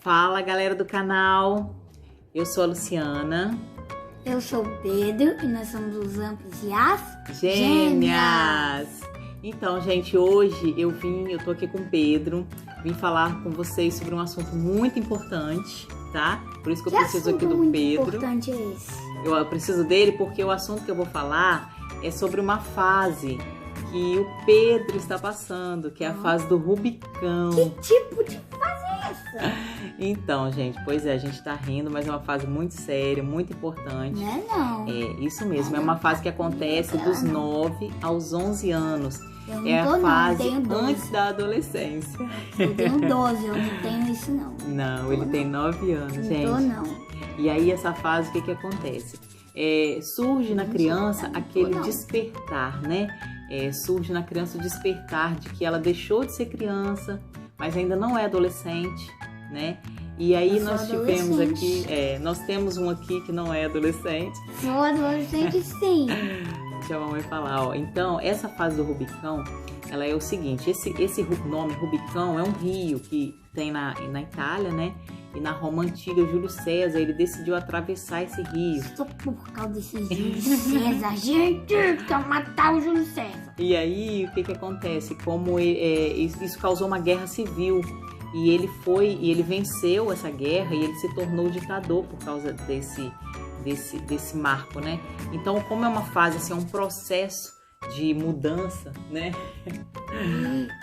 Fala, galera do canal, eu sou a Luciana. Eu sou o Pedro e nós somos os Amplos e as Gêmeas! Então, gente, hoje eu tô aqui com o Pedro, vim falar com vocês sobre um assunto muito importante, tá? Por isso que eu preciso aqui do Pedro. Que assunto muito importante é esse? Eu preciso dele porque o assunto que eu vou falar é sobre uma fase que o Pedro está passando, que é a fase do Rubicão. Que tipo de fase é essa? Então, gente, pois é, a gente tá rindo, mas é uma fase muito séria, muito importante. Não é não. É, isso mesmo, é uma fase que acontece dos 9 aos 11 anos. Eu não É tô, a fase não, eu tenho 12. antes da adolescência. Eu tenho 12, eu não tenho isso não. Não, ele tem 9 anos, Não gente. tô não. E aí, essa fase, o que acontece? Surge na criança aquele despertar, né? Surge na criança o despertar de que ela deixou de ser criança, mas ainda não é adolescente, né? E aí nós tivemos aqui, nós temos um aqui que não é adolescente. Sou adolescente sim. Deixa a mamãe falar, ó. Então, essa fase do Rubicão, ela é o seguinte, esse nome Rubicão é um rio que tem na Itália, né? E na Roma Antiga, Júlio César, ele decidiu atravessar esse rio. Só por causa desse Júlio César, gente, quer matar o Júlio César. E aí, o que acontece? Como isso causou uma guerra civil. E ele venceu essa guerra e ele se tornou ditador por causa desse marco, né? Então, como é uma fase, assim, é um processo de mudança, né?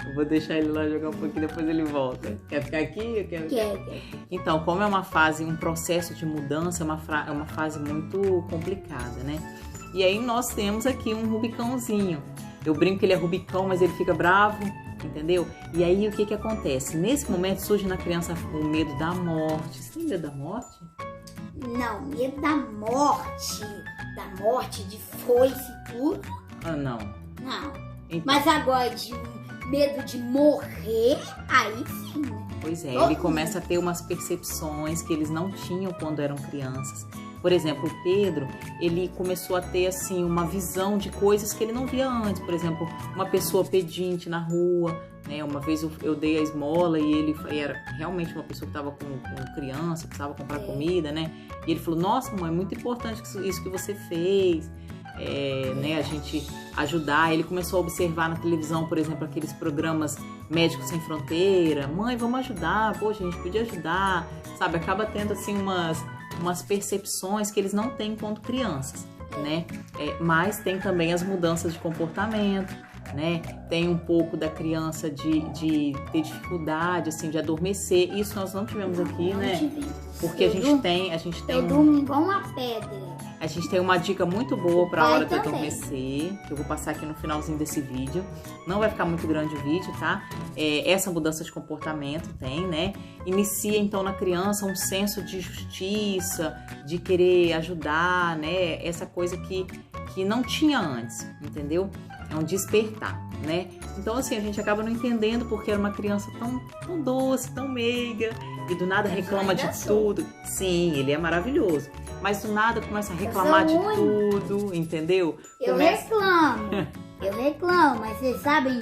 Eu vou deixar ele lá jogar um pouquinho, depois ele volta. Quer ficar aqui? Quer. Então, como é uma fase, um processo de mudança, é uma fase muito complicada, né? E aí nós temos aqui um Rubicãozinho. Eu brinco que ele é Rubicão, mas ele fica bravo, entendeu? E aí o que acontece? Nesse momento surge na criança o medo da morte. Você tem medo da morte? Não, medo da morte. Da morte, de foice e tudo. Ah, não. Não. Então, Mas agora de medo de morrer, aí sim, né? pois é, ele começa a ter umas percepções que eles não tinham quando eram crianças. Por exemplo, o Pedro, ele começou a ter, assim, uma visão de coisas que ele não via antes. Por exemplo, uma pessoa pedinte na rua, né? Uma vez eu dei a esmola e ele era realmente uma pessoa que estava com criança, precisava comprar comida, né? E ele falou, nossa, mãe, é muito importante isso que você fez. Né, a gente ajudar. Ele começou a observar na televisão, por exemplo, aqueles programas Médicos Sem Fronteira. Mãe, vamos ajudar, poxa, a gente podia ajudar, sabe? Acaba tendo assim umas percepções que eles não têm enquanto crianças, né? Mas tem também as mudanças de comportamento, né? Tem um pouco da criança de ter dificuldade, assim, de adormecer. Isso nós não tivemos aqui, né? Porque a gente tem Eu durmo igual uma pedra. A gente tem uma dica muito boa para a hora de adormecer, que eu vou passar aqui no finalzinho desse vídeo. Não vai ficar muito grande o vídeo, tá? Essa mudança de comportamento tem, né? Inicia, então, na criança um senso de justiça, de querer ajudar, né? Essa coisa que não tinha antes, entendeu? É um despertar, né? Então, assim, a gente acaba não entendendo porque era uma criança tão doce, tão meiga, e do nada reclama de tudo. Sim, ele é maravilhoso. Mas do nada começa a reclamar de tudo, entendeu? Eu reclamo, mas vocês sabem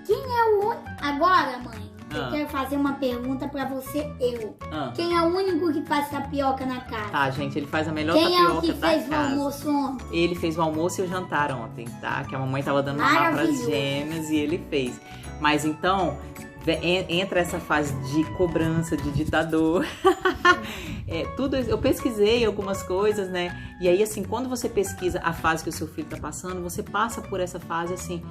quem é o único... Agora, mãe, eu quero fazer uma pergunta pra você, Quem é o único que faz tapioca na casa? Tá, gente, ele faz a melhor tapioca da casa. Quem é o que fez o almoço ontem? Ele fez o almoço e o jantar ontem, tá? Que a mamãe tava dando mamar pras gêmeas e ele fez. Mas então, entra essa fase de cobrança, de ditador. Tudo isso, eu pesquisei algumas coisas, né? E aí, assim, quando você pesquisa a fase que o seu filho tá passando, você passa por essa fase, assim,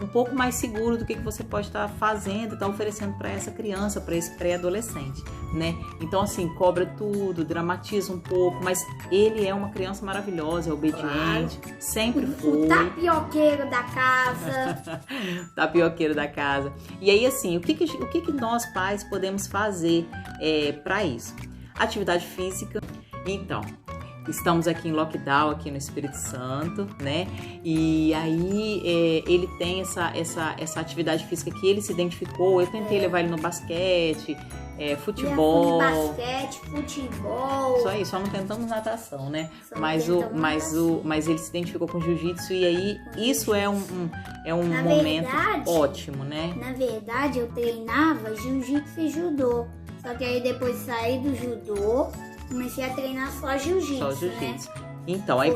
um pouco mais seguro do que você pode estar fazendo, estar oferecendo para essa criança, para esse pré-adolescente, né? Então, assim, cobra tudo, dramatiza um pouco, mas ele é uma criança maravilhosa, é obediente, sempre foi. O tapioqueiro da casa. Tapioqueiro da casa. E aí, assim, o que nós pais podemos fazer para isso? Atividade física. Então, estamos aqui em lockdown, aqui no Espírito Santo, né? E aí ele tem essa atividade física que ele se identificou. Eu tentei levar ele no basquete, futebol. Basquete, futebol. Só isso, só não tentamos natação, né? Mas ele se identificou com jiu-jitsu e aí isso é um momento ótimo, né? Na verdade, eu treinava jiu-jitsu e judô. Só que aí depois saí do judô, comecei a treinar só jiu-jitsu, né? Então, aí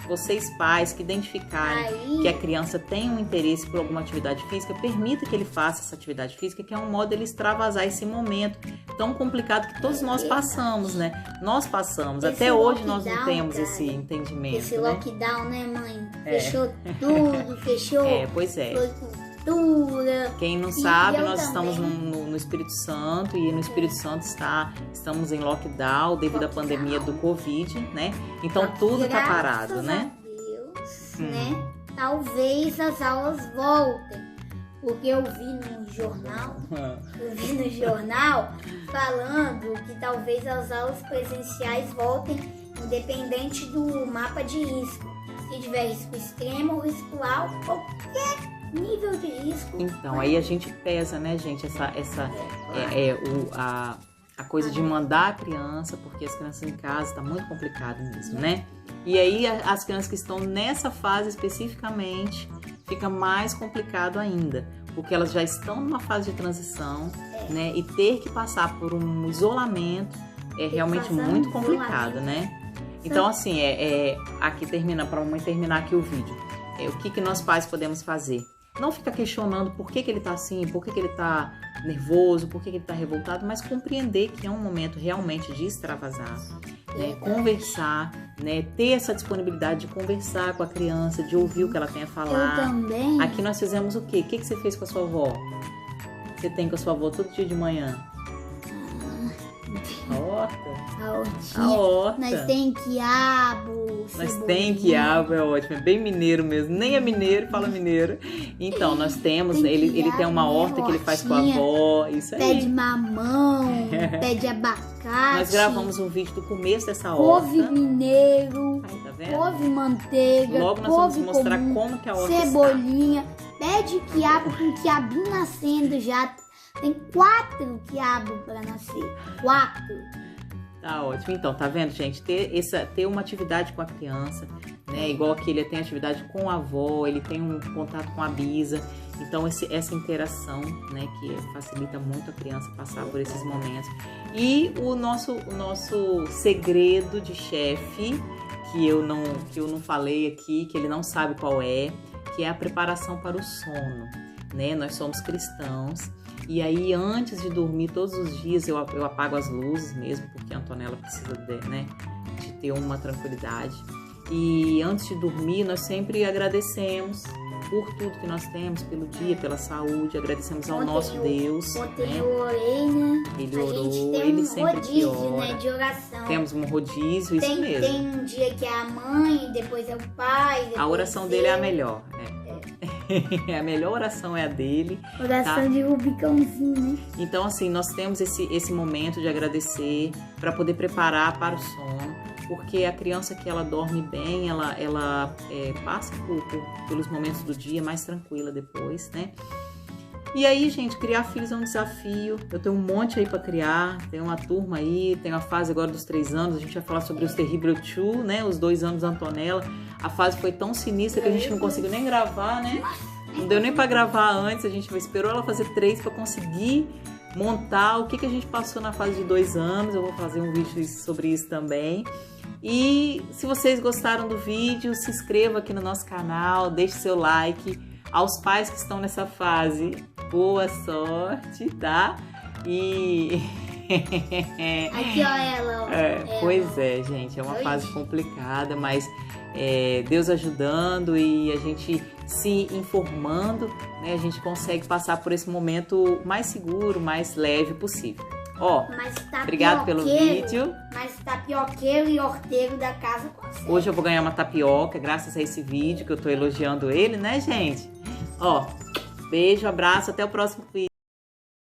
vocês pais que identificarem que a criança tem um interesse por alguma atividade física, permita que ele faça essa atividade física, que é um modo dele extravasar esse momento tão complicado que todos nós passamos, né? Nós passamos, até hoje nós não temos esse entendimento, esse lockdown, né, mãe? Fechou tudo, fechou... Pois é. Cultura. Quem não sabe, nós estamos no Espírito Santo e no Espírito Santo estamos em lockdown devido à pandemia do Covid, né? Então tudo tá parado, né? Deus, né? Talvez as aulas voltem, porque eu vi no jornal falando que talvez as aulas presenciais voltem independente do mapa de risco. Se tiver risco extremo ou risco alto, qualquer nível de risco. Então, aí a gente pesa, né, gente, a coisa de mandar a criança, porque as crianças em casa tá muito complicado mesmo, né? E aí as crianças que estão nessa fase especificamente, fica mais complicado ainda, porque elas já estão numa fase de transição, né? E ter que passar por um isolamento é realmente muito complicado, né? Então, assim, aqui termina, para a mamãe terminar aqui o vídeo, o que nós pais podemos fazer? Não fica questionando por que ele tá assim, por que ele tá nervoso, por que ele tá revoltado, mas compreender que é um momento realmente de extravasar, né? Conversar, né? Ter essa disponibilidade de conversar com a criança, de ouvir o que ela tem a falar. Eu também. Aqui nós fizemos o quê? O que você fez com a sua avó? Você tem com a sua avó todo dia de manhã? A horta. Nós tem quiabo, é ótimo, é bem mineiro mesmo, nem é mineiro, fala mineiro. Então, nós temos, ele tem uma horta que ele faz com a avó, isso aí. Pé de mamão, pé de abacate. Nós gravamos um vídeo do começo dessa horta. Couve mineiro, aí, tá vendo? couve manteiga, logo nós vamos mostrar como que a horta cebolinha, pé de quiabo com quiabinho nascendo já. Tem 4 quiabos para nascer. 4. Tá ótimo. Então, tá vendo, gente? Ter uma atividade com a criança, né? Igual aqui ele tem atividade com a avó, ele tem um contato com a bisa. Então, essa interação, né? Que facilita muito a criança passar por esses momentos. E o nosso segredo de chefe, que eu não falei aqui, que ele não sabe qual é, que é a preparação para o sono, né? Nós somos cristãos. E aí, antes de dormir, todos os dias eu apago as luzes mesmo, porque a Antonella precisa de ter uma tranquilidade. E antes de dormir, nós sempre agradecemos por tudo que nós temos, pelo dia, pela saúde, agradecemos ao nosso Deus. Ontem eu orei, né? Ele orou, a gente tem ele sempre rodízio, que ora. Né, de oração. Temos um rodízio, isso mesmo. Tem um dia que é a mãe, depois é o pai. A oração dele é a melhor, né? A melhor oração é a dele. Oração de Rubicãozinho, né? Então, assim, nós temos esse momento de agradecer para poder preparar para o sono, porque a criança que ela dorme bem, ela passa pelos momentos do dia mais tranquila depois, né? E aí, gente, criar filhos é um desafio. Eu tenho um monte aí para criar, tem uma turma aí, tem a fase agora dos 3 anos, a gente vai falar sobre os Terrible 2, né? Os 2 anos da Antonella. A fase foi tão sinistra que a gente não conseguiu nem gravar, né? Não deu nem para gravar antes, a gente esperou ela fazer 3 para conseguir montar o que a gente passou na fase de 2 anos. Eu vou fazer um vídeo sobre isso também. E se vocês gostaram do vídeo, se inscreva aqui no nosso canal, deixe seu like. Aos pais que estão nessa fase, boa sorte, tá? E... Aqui, ó, ela. Pois é, gente, é uma fase complicada, mas Deus ajudando e a gente se informando, né? A gente consegue passar por esse momento mais seguro, mais leve possível. Ó, obrigado pelo vídeo. Mas tapioqueiro e horteiro da casa consegue. Hoje eu vou ganhar uma tapioca, graças a esse vídeo que eu tô elogiando ele, né, gente? Ó, beijo, abraço, até o próximo vídeo.